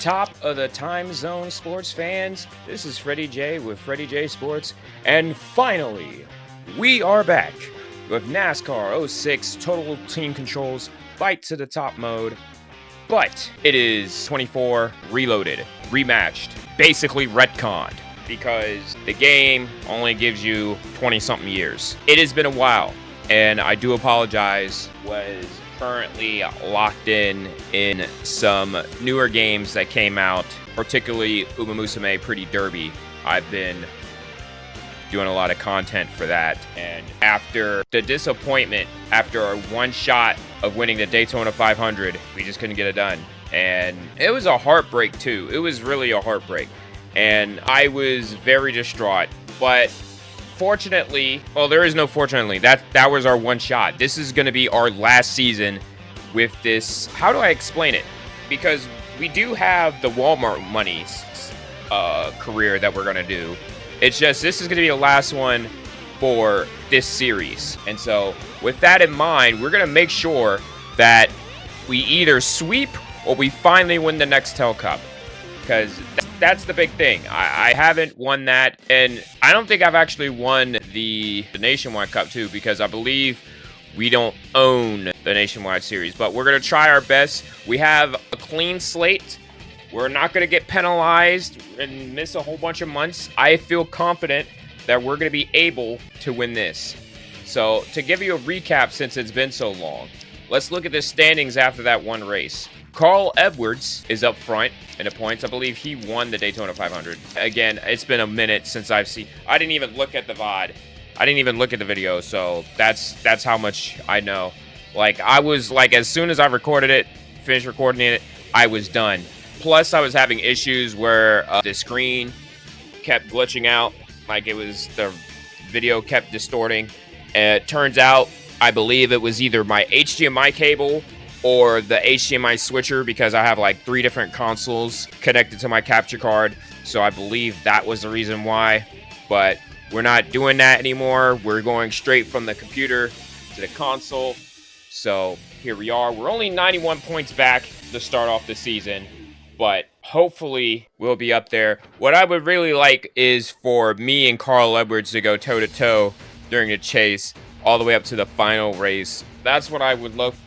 Top of the time zone, sports fans. This is Freddie J with Freddie J Sports, and finally, we are back with NASCAR 06 Total Team Controls Fight to the Top mode, but it is 24 reloaded, rematched, basically retconned, because the game only gives you 20-something years. It has been a while, and I do apologize. Was currently locked in some newer games that came out, particularly Uma Musume Pretty Derby. I've been doing a lot of content for that, and after the disappointment, after our one shot of winning the Daytona 500, we just couldn't get it done, and it was a heartbreak too. It was really a heartbreak, and I was very distraught. But fortunately, well, there is no fortunately, that was our one shot. This is going to be our last season with this. How do I explain it? Because we do have the Walmart money career that we're going to do. It's just, this is going to be the last one for this series. And so with that in mind, we're going to make sure that we either sweep or we finally win the Nextel Cup. Because that's the big thing. I haven't won that, and I don't think I've actually won the Nationwide Cup too, because I believe we don't own the Nationwide Series. But we're going to try our best. We have a clean slate. We're not going to get penalized and miss a whole bunch of months. I feel confident that we're going to be able to win this. So to give you a recap, since it's been so long, let's look at the standings after that one race. Carl Edwards is up front in the points. I believe he won the Daytona 500. Again, it's been a minute since I've seen. I didn't even look at the VOD. I didn't even look at the video, so that's how much I know. Like, I was like, as soon as I recorded it, finished recording it, I was done. Plus, I was having issues where the screen kept glitching out. Like, it was, the video kept distorting. And it turns out, I believe it was either my HDMI cable or the HDMI switcher, because I have like 3 different consoles connected to my capture card. So I believe that was the reason why. But we're not doing that anymore. We're going straight from the computer to the console. So here we are. We're only 91 points back to start off the season, but hopefully we'll be up there. What I would really like is for me and Carl Edwards to go toe-to-toe during the chase all the way up to the final race. That's what I would love,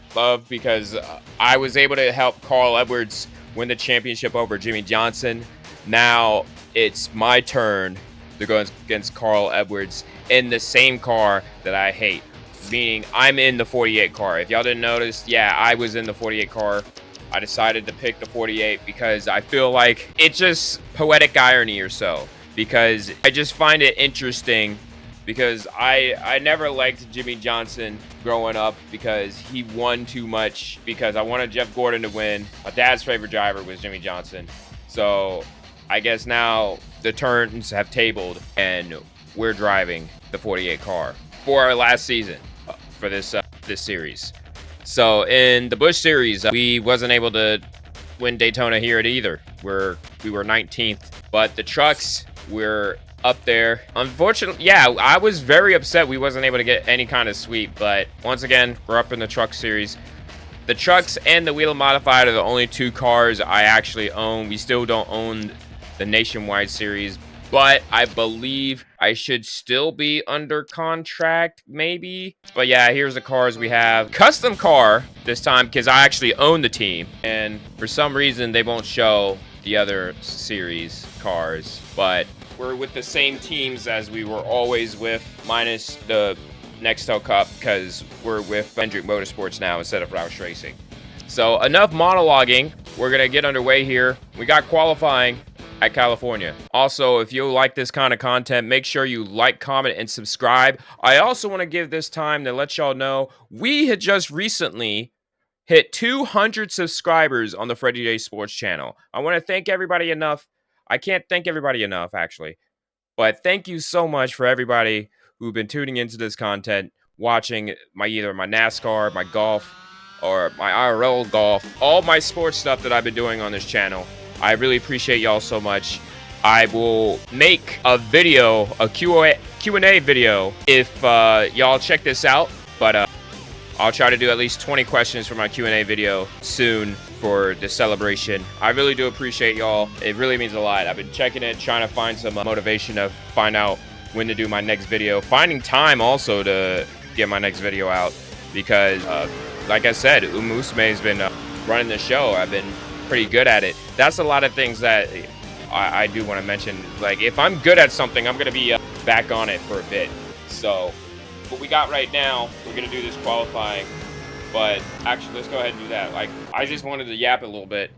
because I was able to help Carl Edwards win the championship over Jimmie Johnson. Now it's my turn to go against Carl Edwards in the same car that I hate, meaning I'm in the 48 car. If y'all didn't notice, yeah, I was in the 48 car. I decided to pick the 48 because I feel like it's just poetic irony or so, because I just find it interesting, because I never liked Jimmie Johnson growing up because he won too much, because I wanted Jeff Gordon to win. My dad's favorite driver was Jimmie Johnson. So I guess now the turns have tabled and we're driving the 48 car for our last season for this series. So in the Busch Series, we wasn't able to win Daytona here at either. We were 19th, but the trucks were up there. Unfortunately, yeah, I was very upset we wasn't able to get any kind of sweep, but once again, we're up in the truck series. The trucks and the Whelen Modified are the only 2 cars I actually own. We still don't own the Nationwide Series, but I believe I should still be under contract, maybe. But yeah, here's the cars we have. Custom car this time, because I actually own the team, and for some reason they won't show the other series cars, but we're with the same teams as we were always with, minus the Nextel Cup, because we're with Hendrick Motorsports now instead of Roush Racing. So enough monologuing. We're going to get underway here. We got qualifying at California. Also, if you like this kind of content, make sure you like, comment, and subscribe. I also want to give this time to let y'all know we had just recently hit 200 subscribers on the Freddie J Sports channel. I want to thank everybody enough. I can't thank everybody enough, actually. But thank you so much for everybody who've been tuning into this content, watching either my NASCAR, my golf, or my IRL golf, all my sports stuff that I've been doing on this channel. I really appreciate y'all so much. I will make a video, a Q&A video, if y'all check this out. But I'll try to do at least 20 questions for my Q&A video soon for the celebration. I really do appreciate y'all. It really means a lot. I've been checking it, trying to find some motivation to find out when to do my next video. Finding time also to get my next video out because, like I said, Umusume's been running the show. I've been pretty good at it. That's a lot of things that I do want to mention. Like, if I'm good at something, I'm going to be back on it for a bit. So, what we got right now, we're going to do this qualifying. But actually, let's go ahead and do that. Like, I just wanted to yap a little bit,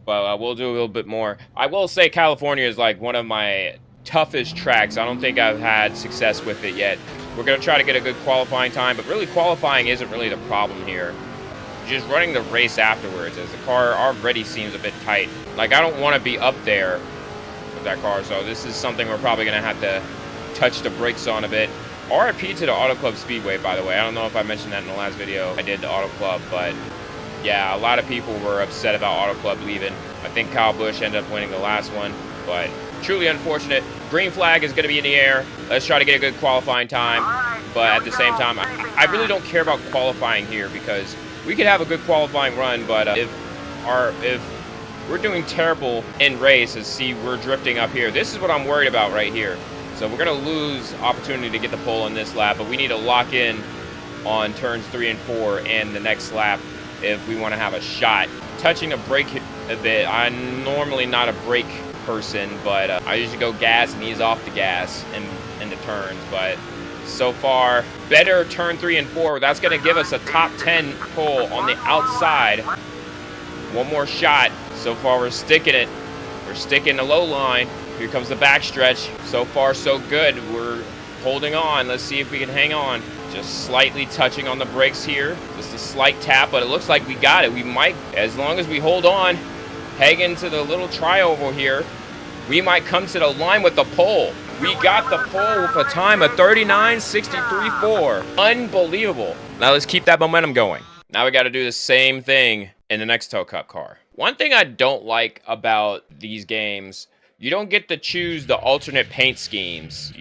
but we'll do a little bit more. I will say California is like one of my toughest tracks. I don't think I've had success with it yet. We're going to try to get a good qualifying time, but really qualifying isn't really the problem here. Just running the race afterwards, as the car already seems a bit tight. Like, I don't want to be up there with that car, so this is something we're probably going to have to touch the brakes on a bit. RIP to the Auto Club Speedway, by the way. I don't know if I mentioned that in the last video I did the Auto Club, but yeah, a lot of people were upset about Auto Club leaving. I think Kyle Busch ended up winning the last one, but truly unfortunate. Green flag is going to be in the air. Let's try to get a good qualifying time, but at the same time, I really don't care about qualifying here because we could have a good qualifying run, but if we're doing terrible in race, as see we're drifting up here, this is what I'm worried about right here. So we're going to lose opportunity to get the pole on this lap, but we need to lock in on turns 3 and 4 and the next lap if we want to have a shot. Touching the brake a bit, I'm normally not a brake person, but I usually go gas and ease off the gas in the turns. But so far, better turn 3 and 4. That's going to give us a top 10 pole on the outside. One more shot. So far, we're sticking it. We're sticking the low line. Here comes the backstretch. So far, so good. We're holding on. Let's see if we can hang on. Just slightly touching on the brakes here. Just a slight tap, but it looks like we got it. We might, as long as we hold on, hang into the little tri-oval here, we might come to the line with the pole. We got the pole with a time of 39.63.4. Unbelievable. Now let's keep that momentum going. Now we got to do the same thing in the Nextel Cup car. One thing I don't like about these games, you don't get to choose the alternate paint schemes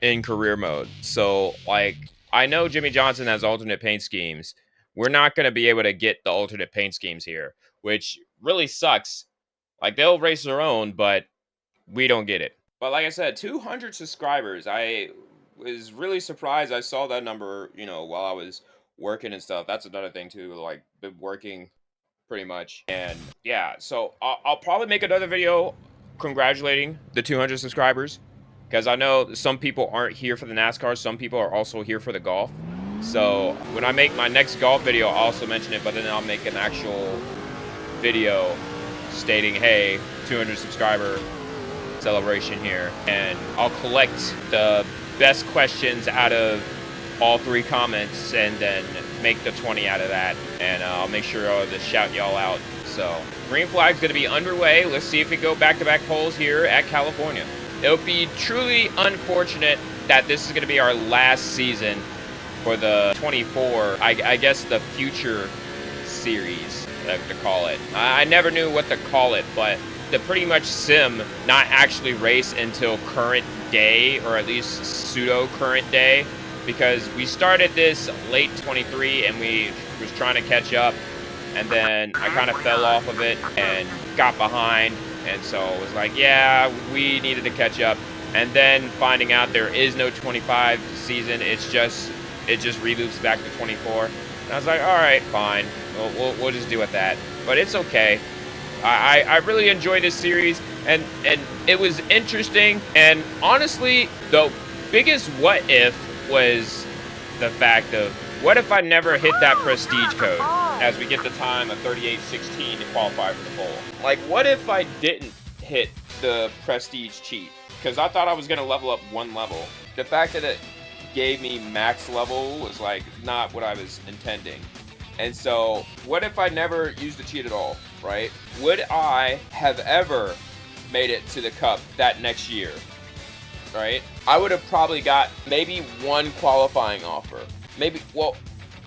in career mode. So, like, I know Jimmie Johnson has alternate paint schemes. We're not going to be able to get the alternate paint schemes here, which really sucks. Like, they'll race their own, but we don't get it. But like I said, 200 subscribers. I was really surprised I saw that number, you know, while I was working and stuff. That's another thing, too. Like, been working pretty much. And, yeah, so I'll probably make another video congratulating the 200 subscribers, because I know some people aren't here for the NASCAR. Some people are also here for the golf. So when I make my next golf video, I'll also mention it, but then I'll make an actual video stating, hey, 200 subscriber celebration here, and I'll collect the best questions out of all 3 comments and then make the 20 out of that, and I'll make sure to shout y'all out. So green flag's going to be underway. Let's see if we go back-to-back poles here at California. It'll be truly unfortunate that this is going to be our last season for the 24, I guess the future series, to call it. I never knew what to call it, but to pretty much sim, not actually race until current day, or at least pseudo current day, because we started this late 23 and we was trying to catch up, and then I kind of fell off of it and got behind, and so it was like, yeah, we needed to catch up. And then finding out there is no 25 season, it just reloops back to 24. And I was like, all right, fine, we'll just deal with that. But it's okay. I really enjoyed this series, and it was interesting. And honestly, the biggest what if was the fact of, what if I never hit that prestige code as we get the time of 38.16 to qualify for the pole? Like, what if I didn't hit the prestige cheat? Because I thought I was going to level up 1 level. The fact that it gave me max level was like not what I was intending. And so what if I never used the cheat at all, right? Would I have ever made it to the Cup that next year, right? I would have probably got maybe 1 qualifying offer. Maybe, well,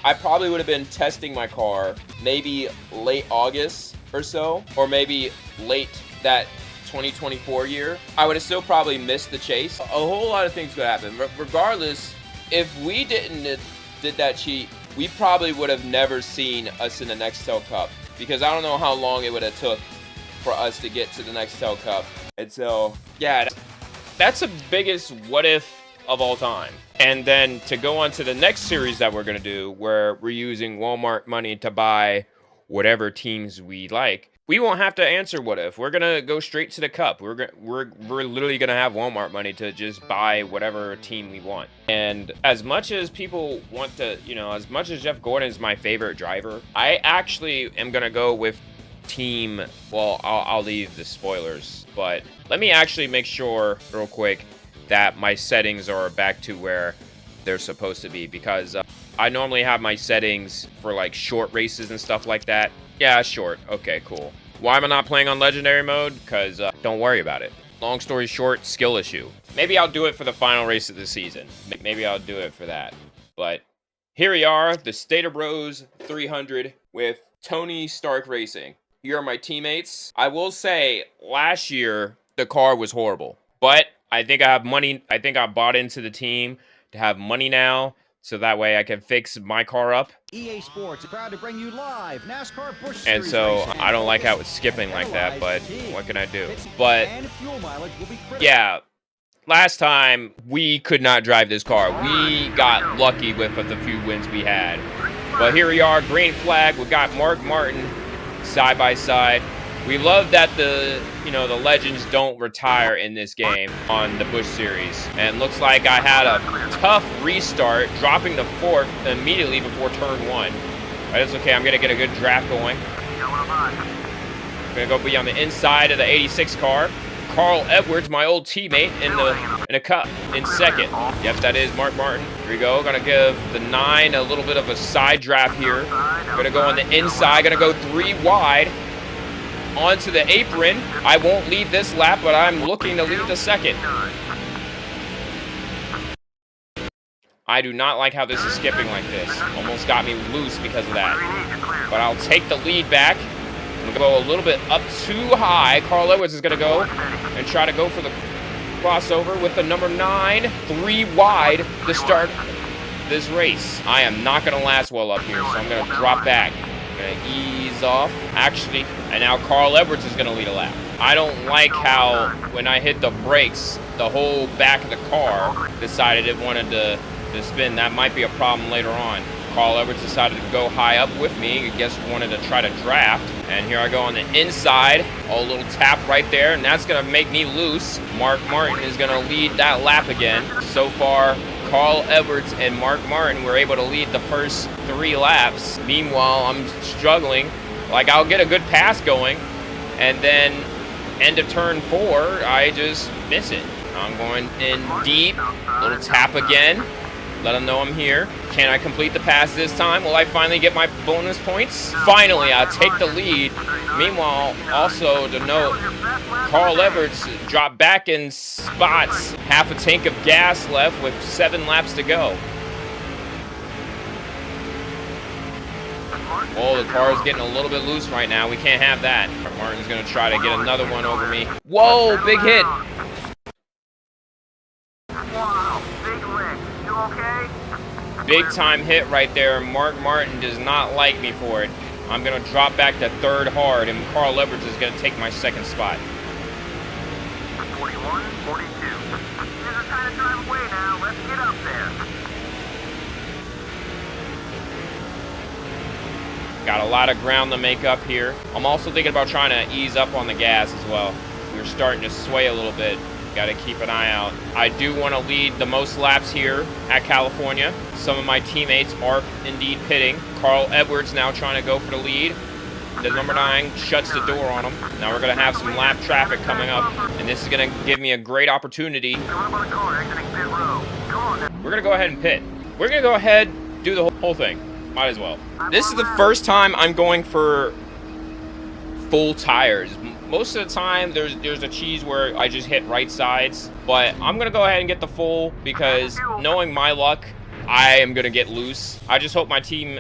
I probably would have been testing my car maybe late August or so, or maybe late that 2024 year. I would have still probably missed the chase. A whole lot of things could happen. Regardless, if we did that cheat, we probably would have never seen us in the Nextel Cup. because I don't know how long it would have took for us to get to the Nextel Cup. And so, yeah, that's the biggest what if of all time. And then to go on to the next series that we're going to do, where we're using Walmart money to buy whatever teams we like, we won't have to answer what if. We're going to go straight to the Cup. We're literally going to have Walmart money to just buy whatever team we want. And as much as people want to, you know, as much as Jeff Gordon is my favorite driver, I actually am going to go with team, well, I'll leave the spoilers, but let me actually make sure real quick that my settings are back to where they're supposed to be, because I normally have my settings for like short races and stuff like that. Yeah, short. Okay, cool. Why am I not playing on legendary mode? Because don't worry about it. Long story short, skill issue. Maybe I'll do it for the final race of the season. Maybe I'll do it for that. But here we are, the State of Bros 300 with Tony Stark Racing. Here are my teammates. I will say, last year, the car was horrible. But I think I have money. I think I bought into the team to have money now, so that way I can fix my car up. EA Sports is proud to bring you live NASCAR Busch And Series so racing. I don't like how it's skipping like that, but what can I do? But yeah, last time we could not drive this car. We got lucky with the few wins we had. But here we are, green flag. We got Mark Martin side by side. We love that the legends don't retire in this game on the Busch Series. And looks like I had a tough restart, dropping the fourth immediately before turn one. But it's okay, I'm gonna get a good draft going. I'm gonna go be on the inside of the 86 car. Carl Edwards, my old teammate, in a cup in second. Yep, that is Mark Martin. Here we go. Gonna give the 9 a little bit of a side draft here. Gonna go on the inside. Gonna go 3 wide. Onto the apron. I won't lead this lap, but I'm looking to lead the second. I do not like how this is skipping like this. Almost got me loose because of that. But I'll take the lead back. I'm gonna go a little bit up too high. Carl Edwards is gonna go and try to go for the crossover with the number 9, 3 wide to start this race. I am not gonna last well up here, so I'm gonna drop back. Gonna ease off. Actually, and now Carl Edwards is gonna lead a lap. I don't like how when I hit the brakes, the whole back of the car decided it wanted to spin. That might be a problem later on. Carl Edwards decided to go high up with me. I guess wanted to try to draft. And here I go on the inside. A little tap right there, and that's gonna make me loose. Mark Martin is gonna lead that lap again. So far, Carl Edwards and Mark Martin were able to lead the first 3 laps. Meanwhile, I'm struggling. Like, I'll get a good pass going, and then end of turn 4, I just miss it. I'm going in deep, little tap again. Let them know I'm here. Can I complete the pass this time? Will I finally get my bonus points? Finally, I'll take the lead. Meanwhile, also to note, Carl Edwards dropped back in spots. Half a tank of gas left with 7 laps to go. Oh, the car is getting a little bit loose right now. We can't have that. Martin's going to try to get another one over me. Whoa, big hit. Big time hit right there. Mark Martin does not like me for it. I'm going to drop back to 3rd hard, and Carl Edwards is going to take my 2nd spot. 41, 42. This is kind of drive away now. Let's get up there. Got a lot of ground to make up here. I'm also thinking about trying to ease up on the gas as well. We're starting to sway a little bit. Got to keep an eye out. I do want to lead the most laps here at California. Some of my teammates are indeed pitting. Carl Edwards now trying to go for the lead. The number 9 shuts the door on him. Now we're going to have some lap traffic coming up, and this is going to give me a great opportunity. We're going to go ahead and pit. We're going to go ahead and do the whole thing. Might as well. This is the first time I'm going for full tires. Most of the time, there's a cheese where I just hit right sides, but I'm gonna go ahead and get the full because knowing my luck, I am gonna get loose. I just hope my team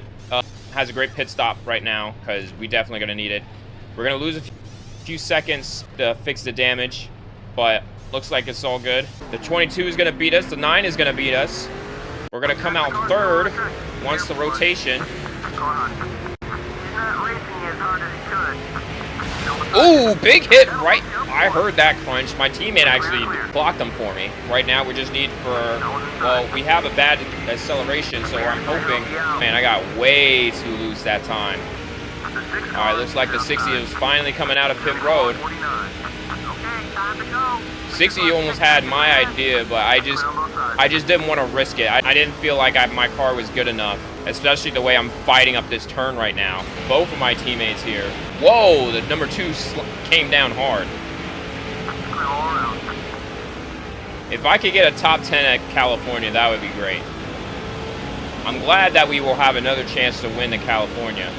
has a great pit stop right now because we definitely gonna need it. We're gonna lose a few seconds to fix the damage, but looks like it's all good. The 22 is gonna beat us. The 9 is gonna beat us. We're gonna come out 3rd once the rotation. He's not racing as hard as Ooh, big hit right. I heard that crunch. My teammate actually blocked them for me. Right now, we just need for, well, we have a bad acceleration, so I'm hoping. Man, I got way too loose that time. All right, looks like the 60 is finally coming out of pit road. 60 almost had my idea, but I just didn't want to risk it. I didn't feel like my car was good enough, especially the way I'm fighting up this turn right now. Both of my teammates here. Whoa, the number 2 came down hard. If I could get a top 10 at California, that would be great. I'm glad that we will have another chance to win the California.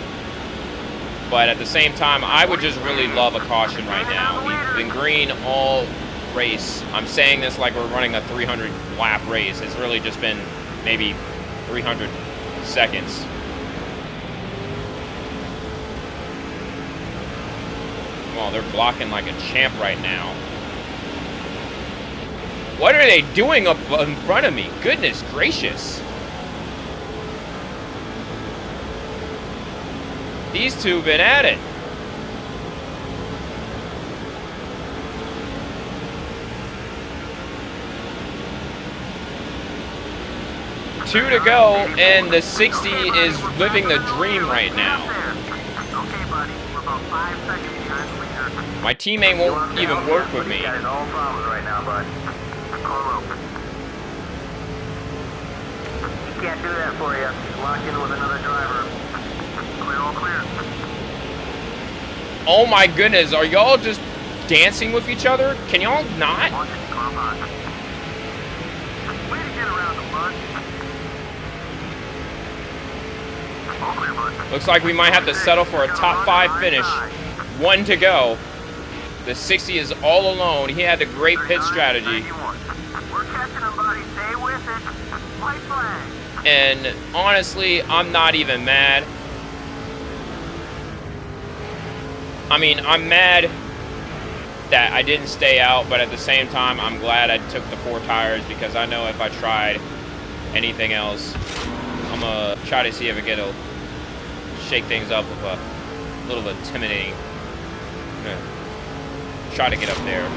But at the same time, I would just really love a caution right now. We've been green all race. I'm saying this like we're running a 300 lap race. It's really just been maybe 300 seconds. Oh, they're blocking like a champ right now. What are they doing up in front of me? Goodness gracious. These two have been at it. Two to go, and the 60 is living the dream right now. My teammate won't even work with me. He can't do that for you. He's locked in with another driver. Clear, all clear. Oh my goodness, are y'all just dancing with each other? Can y'all not? Way to get around the mud. Looks like we might have to settle for a top 5 finish. 1 to go. The 60 is all alone. He had a great pit strategy. We're catching him, buddy. Stay with it. White flag. And honestly, I'm not even mad. I mean, I'm mad that I didn't stay out, but at the same time, I'm glad I took the 4 tires because I know if I tried anything else, I'm gonna try to see if I get to shake things up with a little intimidating. Try to get up there.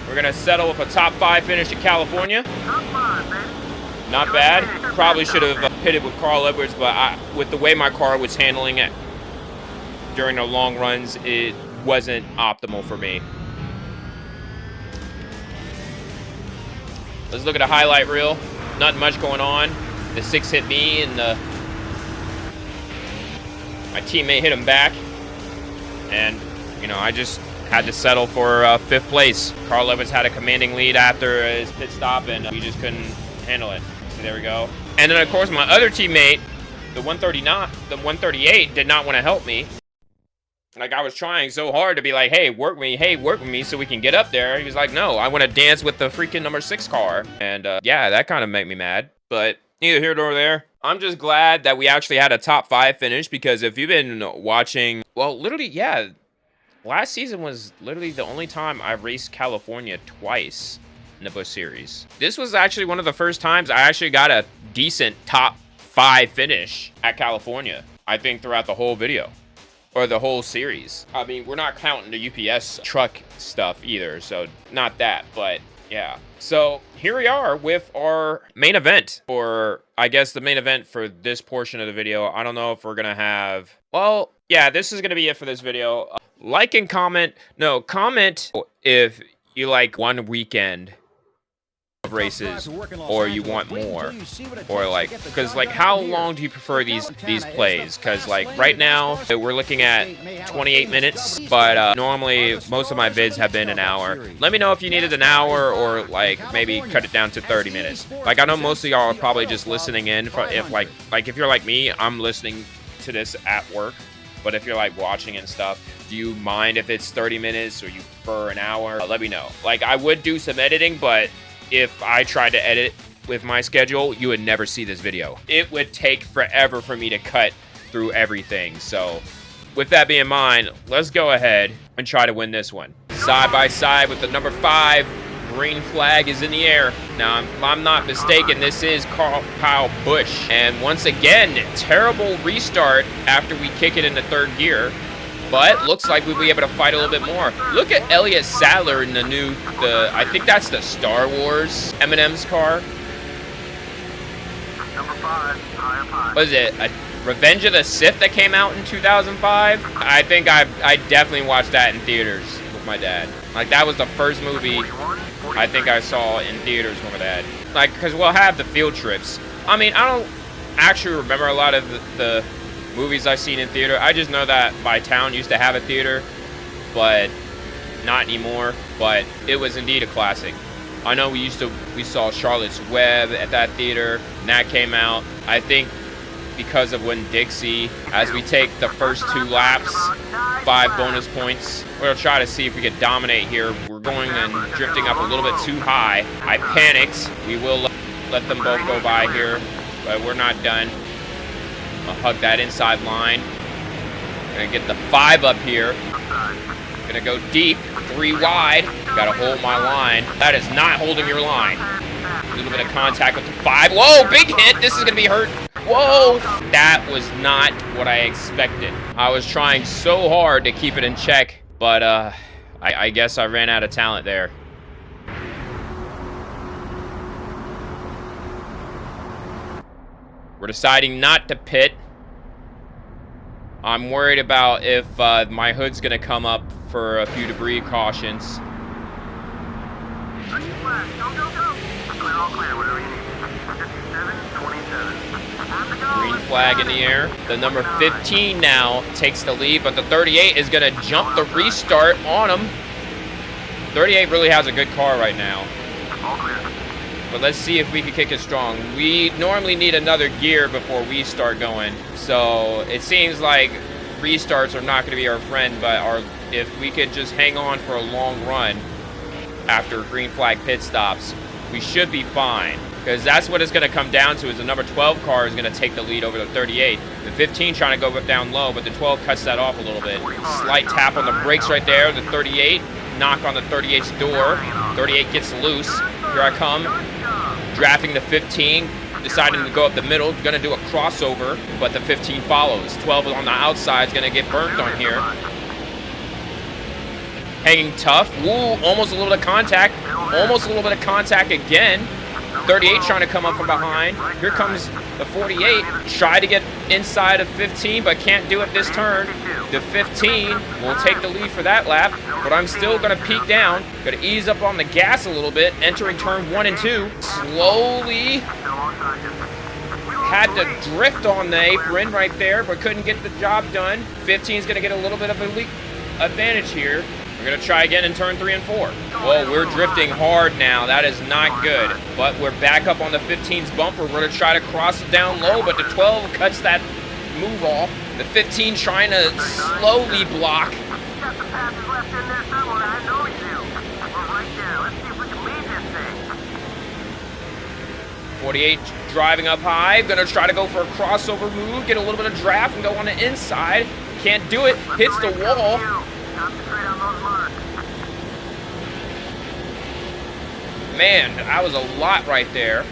We're gonna settle with a top 5 finish at California. Not bad. Probably should have pitted with Carl Edwards, but with the way my car was handling it during the long runs, it wasn't optimal for me. Let's look at a highlight reel. Not much going on. The 6 hit me, and my teammate hit him back. And, you know, I just had to settle for 5th place. Carl Edwards had a commanding lead after his pit stop, and we just couldn't handle it. So there we go. And then, of course, my other teammate, the 138, did not want to help me. Like, I was trying so hard to be like, hey, work with me so we can get up there. He was like, no, I want to dance with the freaking number 6 car. And, yeah, that kind of made me mad. But neither here nor there. I'm just glad that we actually had a top 5 finish, because if you've been watching, well, literally, yeah, last season was literally the only time I raced California twice in the Busch Series. This was actually one of the first times I actually got a decent top 5 finish at California, I think, throughout the whole video. Or the whole series. I mean, we're not counting the UPS truck stuff either, so not that, but yeah. So here we are with our main event, or I guess the main event for this portion of the video. I don't know if we're gonna have, well, yeah, this is gonna be it for this video. Like and comment, no, comment if you like one weekend of races, or you want more, or like, because like, how long do you prefer these plays? Because like right now we're looking at 28 minutes, but normally most of my vids have been an hour. Let me know if you needed an hour, or like maybe cut it down to 30 minutes. Like, I know most of y'all are probably just listening in for, if like if you're like me, I'm listening to this at work. But if you're like watching and stuff, do you mind if it's 30 minutes or you prefer an hour? Let me know. Like, I would do some editing, but if I tried to edit with my schedule, you would never see this video. It would take forever for me to cut through everything. So with that being in mind, let's go ahead and try to win this one. Side by side with the number 5 green flag is in the air. Now, if I'm not mistaken, this is Kyle Busch. And once again, terrible restart after we kick it into third gear. But looks like we'll be able to fight a little bit more. Look at Elliott Sadler in I think that's the Star Wars M&M's car. Number 5, higher 5. Was it a Revenge of the Sith that came out in 2005? I think I definitely watched that in theaters with my dad. Like, that was the first movie I think I saw in theaters with my dad. Like, because we'll have the field trips. I mean, I don't actually remember a lot of the movies I've seen in theater. I just know that my town used to have a theater, but not anymore. But it was indeed a classic. I know we saw Charlotte's Web at that theater, and that came out, I think, because of Winn-Dixie. As we take the first 2 laps, 5 bonus points. We're gonna try to see if we can dominate here. We're going and drifting up a little bit too high. I panicked. We will let them both go by here, but we're not done. I'll hug that inside line. Gonna get the 5 up here. Gonna go deep, 3 wide. Gotta hold my line. That is not holding your line. A little bit of contact with the 5. Whoa, big hit. This is gonna be hurt. Whoa! That was not what I expected. I was trying so hard to keep it in check, but I guess I ran out of talent there. We're deciding not to pit. I'm worried about if my hood's gonna come up for a few debris cautions. Go, go, go. Clear, all clear, whatever you need. 57, 27. Green flag in the air. The number 15 now takes the lead, but the 38 is going to jump the restart on him. 38 really has a good car right now. But let's see if we can kick it strong. We normally need another gear before we start going. So it seems like restarts are not going to be our friend, but if we could just hang on for a long run after green flag pit stops, we should be fine. Because that's what it's going to come down to, is the number 12 car is going to take the lead over the 38. The 15 trying to go down low, but the 12 cuts that off a little bit. Slight tap on the brakes right there. The 38, knock on the 38's door. 38 gets loose. Here I come. Drafting the 15, deciding to go up the middle. Going to do a crossover, but the 15 follows. 12 on the outside is going to get burnt on here. Hanging tough. Woo, almost a little bit of contact. Almost a little bit of contact again. 38 trying to come up from behind. Here comes the 48. Try to get inside of 15, but can't do it this turn. The 15 will take the lead for that lap, but I'm still going to peek down. Going to ease up on the gas a little bit, entering turn 1 and 2. Slowly. Had to drift on the apron right there, but couldn't get the job done. 15 is going to get a little bit of a lead advantage here. We're going to try again in turn 3 and 4. Whoa, we're drifting hard now. That is not good. But we're back up on the 15's bumper. We're going to try to cross it down low, but the 12 cuts that move off. The 15 trying to slowly block. Got the passes left in there somewhere. I know you do. We're right there. Let's see if we can lead this thing. 48 driving up high. Going to try to go for a crossover move, get a little bit of draft, and go on the inside. Can't do it. Hits the wall. Concentrate on those marks. Man, that was a lot right there.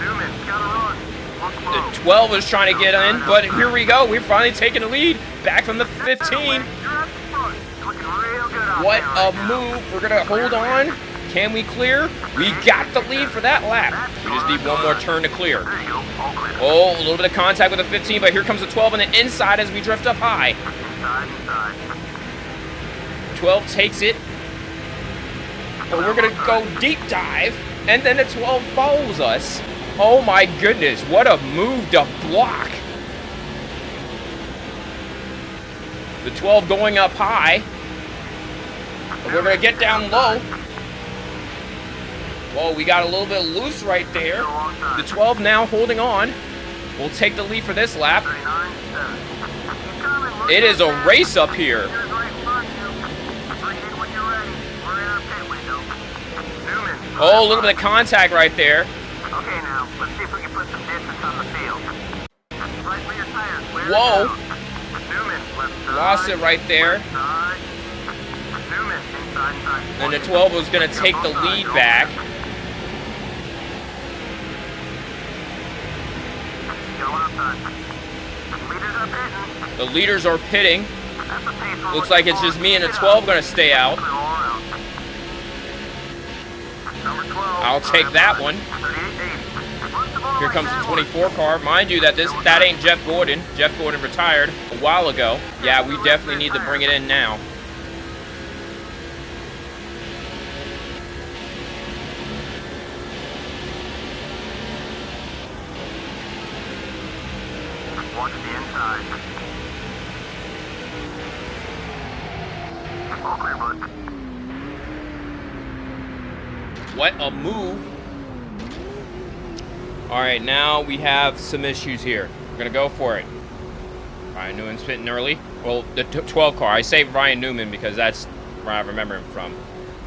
Newman, gotta run. The 12 is trying to get in, but here we go. We're finally taking the lead. Back from the 15. What a move. We're going to hold on. Can we clear? We got the lead for that lap. We just need one more turn to clear. Oh, a little bit of contact with the 15, but here comes the 12 on the inside as we drift up high. 12 takes it. But we're going to go deep dive, and then the 12 follows us. Oh my goodness, what a move to block. The 12 going up high. But we're going to get down low. Whoa, we got a little bit loose right there. The 12 now holding on. We'll take the lead for this lap. It is a race up here. Oh, a little bit of contact right there. Okay, now, let's see if we can put some distance on the field. Right for your tires. Whoa. Newman, left side. Lost it right there. Side. Newman, inside And the 12 was going to take the lead back. The leaders are pitting. Looks like it's just me and the 12 going to stay out. I'll take that one. Here comes the 24 car. Mind you that ain't Jeff Gordon. Jeff Gordon retired a while ago. Yeah, we definitely need to bring it in now. Watch the inside. All clear, bud. What a move. All right, now we have some issues here. We're gonna go for it. Ryan Newman's pitting early. Well, the 12 car. I say Ryan Newman because that's where I remember him from.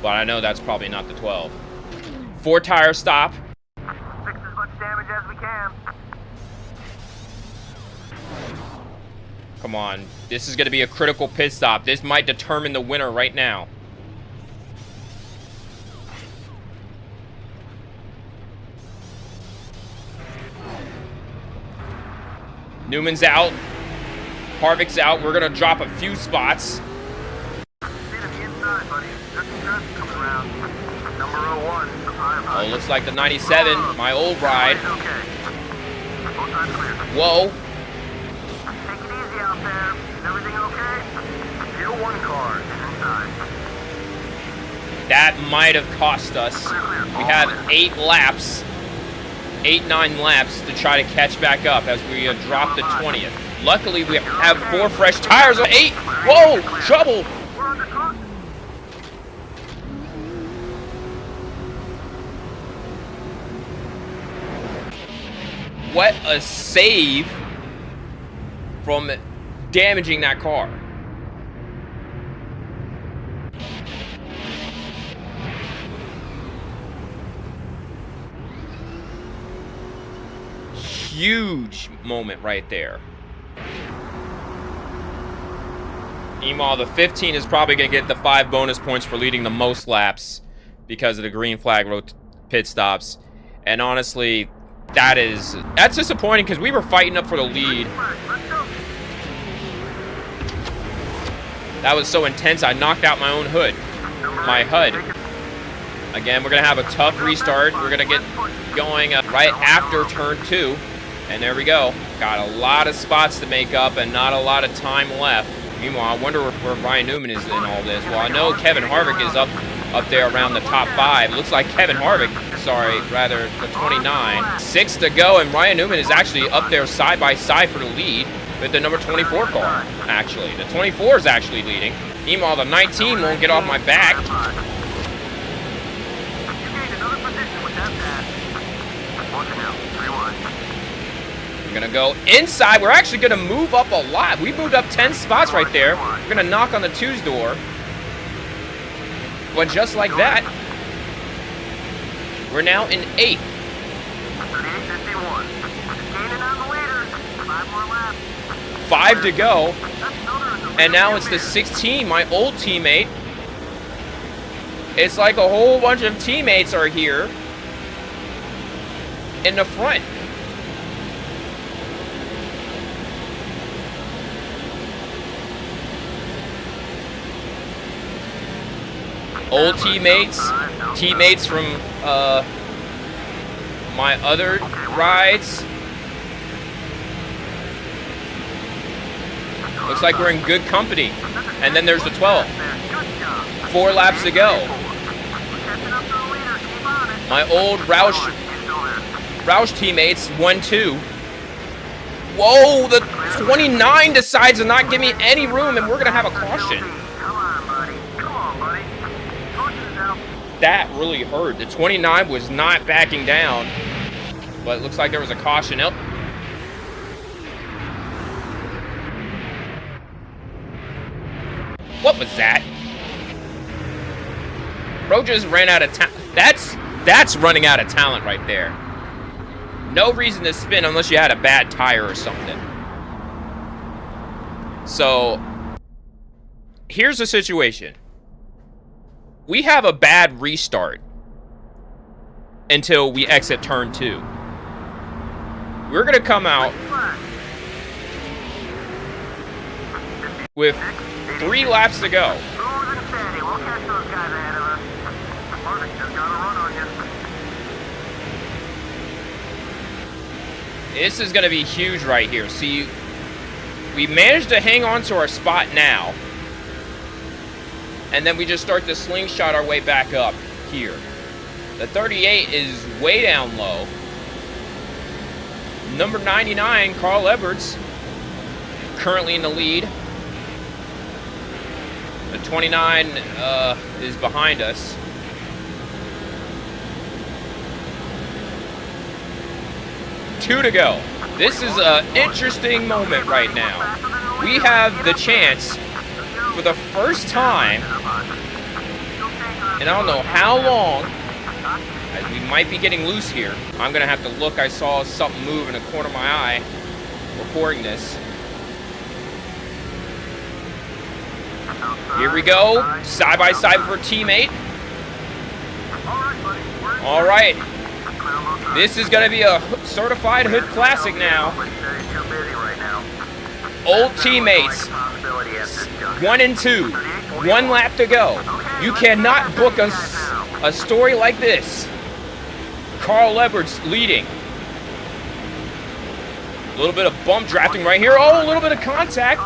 But I know that's probably not the 12. 4-tire stop. Fix as much damage as we can. Come on. This is gonna be a critical pit stop. This might determine the winner right now. Newman's out. Harvick's out. We're going to drop a few spots. See to the inside, buddy. There's some traffic coming around. Number 01. Oh, looks like the 97, my old ride. Okay. Both sides clear. Whoa. Take it easy out there. Is everything okay? The 01 car is inside. That might have cost us. We have 8 laps. 8-9 laps to try to catch back up as we drop the 20th. Luckily, we have 4 fresh tires. 8! Whoa! Trouble! We're under caution. What a save from damaging that car. Huge moment right there. Meanwhile, the 15 is probably going to get the 5 bonus points for leading the most laps because of the green flag pit stops. And honestly, that's disappointing because we were fighting up for the lead. That was so intense, I knocked out my own HUD. Again, we're going to have a tough restart. We're going to get going right after turn 2. And there we go. Got a lot of spots to make up and not a lot of time left. Meanwhile, I wonder where Ryan Newman is in all this. Well, I know Kevin Harvick is up there around the top 5. Looks like Kevin Harvick, rather the 29. 6 to go, and Ryan Newman is actually up there side by side for the lead with the number 24 car, actually. The 24 is actually leading. Meanwhile, the 19 won't get off my back. You gained another position with that pass. Watching out. 3-1. We're gonna go inside. We're actually gonna move up a lot. We moved up 10 spots right there. We're gonna knock on the 2's door. But just like that, we're now in 8th. 38-51. Gaining on the leader. 5 more laps. 5 to go. That's another. And now it's the 16, my old teammate. It's like a whole bunch of teammates are here in the front. Old teammates from my other rides. Looks like we're in good company. And then there's the 12. 4 laps to go. My old Roush teammates 1-2. Whoa, the 29 decides to not give me any room, and we're gonna have a caution. Come on, buddy. Come on, buddy. Caution's out. That really hurt. The 29 was not backing down, but it looks like there was a caution. Oh. What was that? Bro just ran out of talent. That's running out of talent right there. No reason to spin unless you had a bad tire or something. So, here's the situation. we have a bad restart until we exit turn 2. We're going to come out with 3 laps to go. Smooth and steady. We'll catch those guys ahead of us. Perfect. Just got a run on you. This is going to be huge right here. See, we managed to hang on to our spot now. And then we just start to slingshot our way back up here. The 38 is way down low. Number 99, Carl Edwards, currently in the lead. The 29 is behind us. Two to go. This is an interesting moment right now. We have the chance for the first time, and I don't know how long, as we might be getting loose here. I'm going to have to look. I saw something move in the corner of my eye recording this. Here we go. Side by side for teammate. All right. This is going to be a certified hood classic now. Old teammates. 1 and 2. 1 lap to go. You cannot book a story like this. Carl Edwards leading. A little bit of bump drafting right here. Oh, a little bit of contact.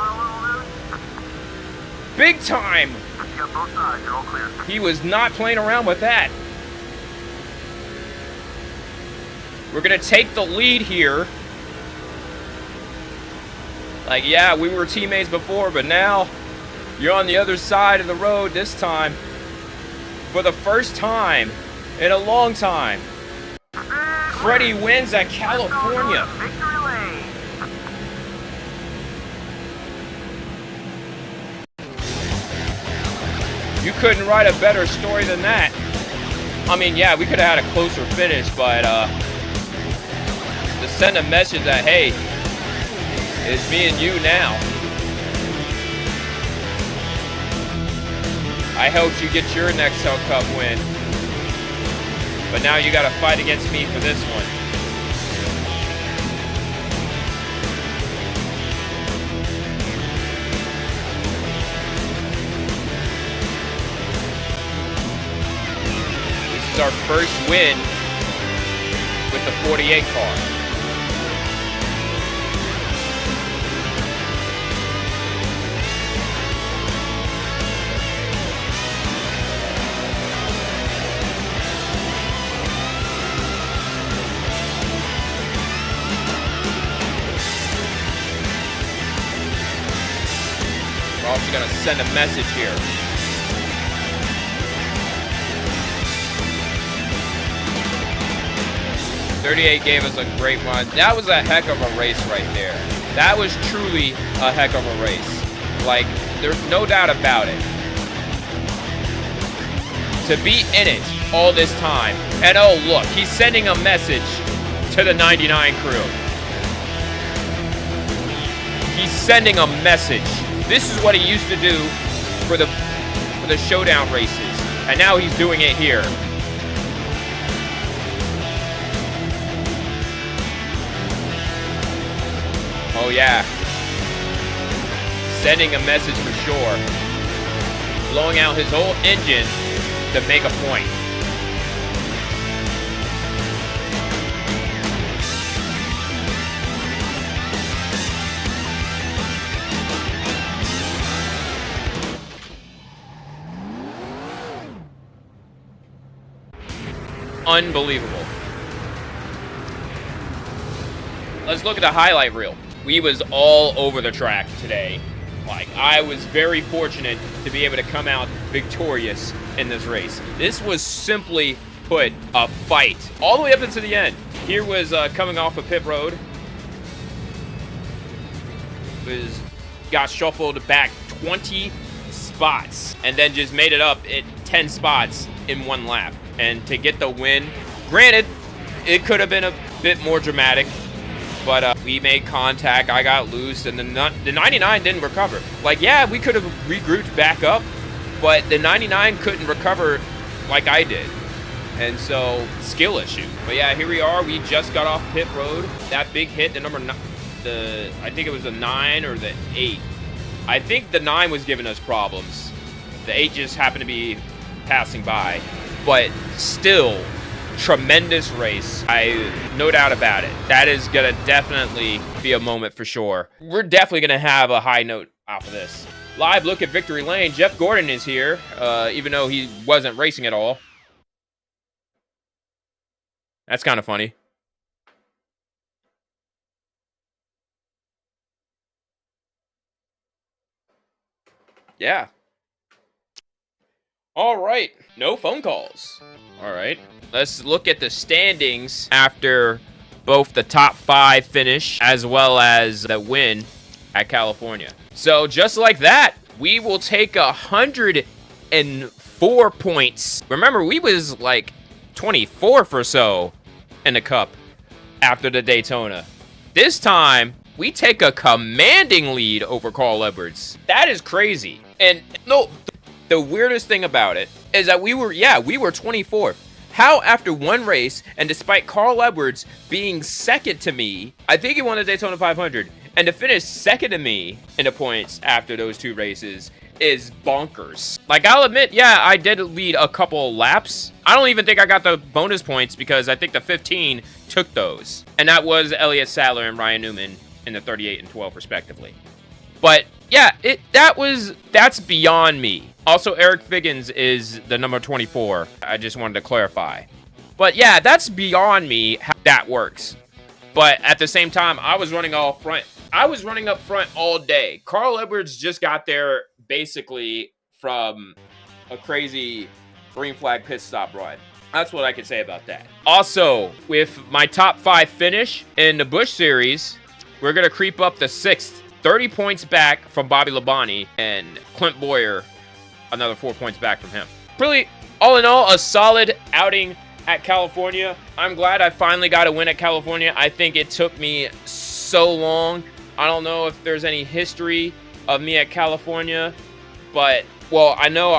Big time. He was not playing around with that. We're going to take the lead here. Like, yeah, we were teammates before, but now you're on the other side of the road this time. For the first time in a long time. Freddie wins at California. You couldn't write a better story than that. I mean, yeah, we could have had a closer finish, but to send a message that, hey, it's me and you now. I helped you get your Nextel Cup win, but now you got to fight against me for this one. This is our first win with the 48 car. We're also going to send a message here. .38 gave us a great run. That was a heck of a race right there. That was truly a heck of a race. Like, there's no doubt about it. To be in it all this time. And oh, look, he's sending a message to the 99 crew. He's sending a message. This is what he used to do for the showdown races. And now he's doing it here. Oh yeah. Sending a message for sure. Blowing out his whole engine to make a point. Unbelievable. Let's look at the highlight reel. We was all over the track today. Like, I was very fortunate to be able to come out victorious in this race. This was simply put a fight all the way up into the end. Here was coming off of pit road. Got shuffled back 20 spots and then just made it up at 10 spots in 1 lap. And to get the win, granted, it could have been a bit more dramatic, but we made contact, I got loose, and the 99 didn't recover. Like, yeah, we could have regrouped back up, but the 99 couldn't recover like I did. And so, skill issue. But yeah, here we are. We just got off pit road. That big hit, the number 9, I think it was the 9 or the 8. I think the 9 was giving us problems. The 8 just happened to be passing by. But still, tremendous race. No doubt about it. That is going to definitely be a moment for sure. We're definitely going to have a high note off of this. Live look at Victory Lane. Jeff Gordon is here, even though he wasn't racing at all. That's kind of funny. Yeah. All right. No phone calls. All right. Let's look at the standings after both the top 5 finish as well as the win at California. So just like that, we will take 104 points. Remember, we was like 24th or so in the Cup after the Daytona. This time, we take a commanding lead over Carl Edwards. That is crazy. And no, the weirdest thing about it is that we were 24th. How after one race, and despite Carl Edwards being second to me, I think he won the Daytona 500, and to finish second to me in the points after those 2 races is bonkers. Like, I'll admit, yeah, I did lead a couple laps. I don't even think I got the bonus points because I think the 15 took those. And that was Elliott Sadler and Ryan Newman in the 38 and 12 respectively. But yeah, that's beyond me. Also, Eric Figgins is the number 24. I just wanted to clarify. But yeah, that's beyond me how that works. But at the same time, I was running up front all day. Carl Edwards just got there basically from a crazy green flag pit stop run. That's what I can say about that. Also, with my top 5 finish in the Busch Series, we're going to creep up to 6th. 30 points back from Bobby Labonte, and Clint Boyer, another 4 points back from him. Really, all in all, a solid outing at California. I'm glad I finally got a win at California. I think it took me so long. I don't know if there's any history of me at California, but, well, I know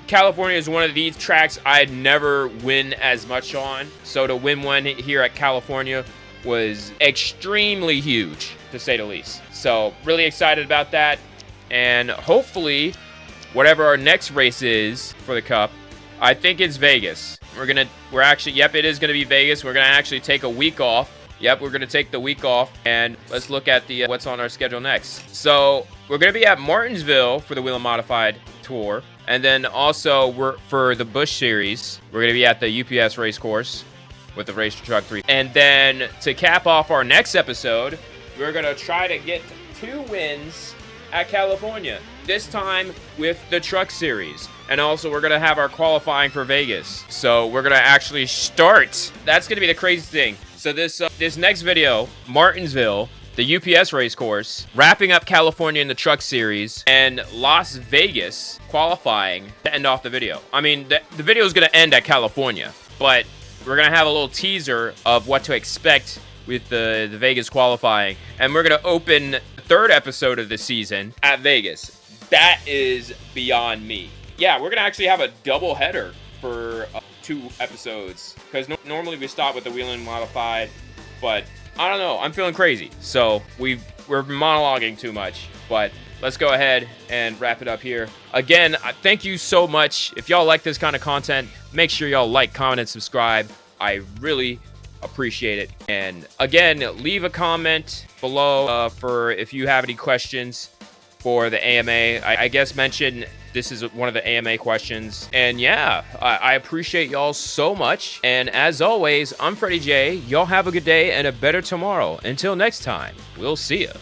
California is one of these tracks I'd never win as much on. So to win one here at California was extremely huge, to say the least. So really excited about that. And hopefully, whatever our next race is for the Cup, I think it's Vegas. It is going to be Vegas. We're going to actually take a week off. Yep, we're going to take the week off, and let's look at the what's on our schedule next. So we're going to be at Martinsville for the Whelen Modified Tour, and then also for the Busch Series, we're going to be at the UPS race course with the Race Truck 3. And then to cap off our next episode, we're going to try to get 2 wins at California, this time with the Truck Series. And also, we're going to have our qualifying for Vegas. So we're going to actually start. That's going to be the crazy thing. So this next video, Martinsville, the UPS race course, wrapping up California in the Truck Series, and Las Vegas qualifying to end off the video. I mean, the video is going to end at California, but we're going to have a little teaser of what to expect with the Vegas qualifying. And we're going to open the 3rd episode of the season at Vegas. That is beyond me. Yeah, we're going to actually have a double header for 2 episodes, because normally we stop with the Whelen Modified, but I don't know, I'm feeling crazy, so we're monologuing too much. But let's go ahead and wrap it up here. Again, thank you so much. If y'all like this kind of content, make sure y'all like, comment, and subscribe. I really appreciate it. And again, leave a comment below for if you have any questions for the AMA. I guess mention this is one of the AMA questions. And yeah, I appreciate y'all so much. And as always, I'm Freddie J. Y'all have a good day and a better tomorrow. Until next time, we'll see ya.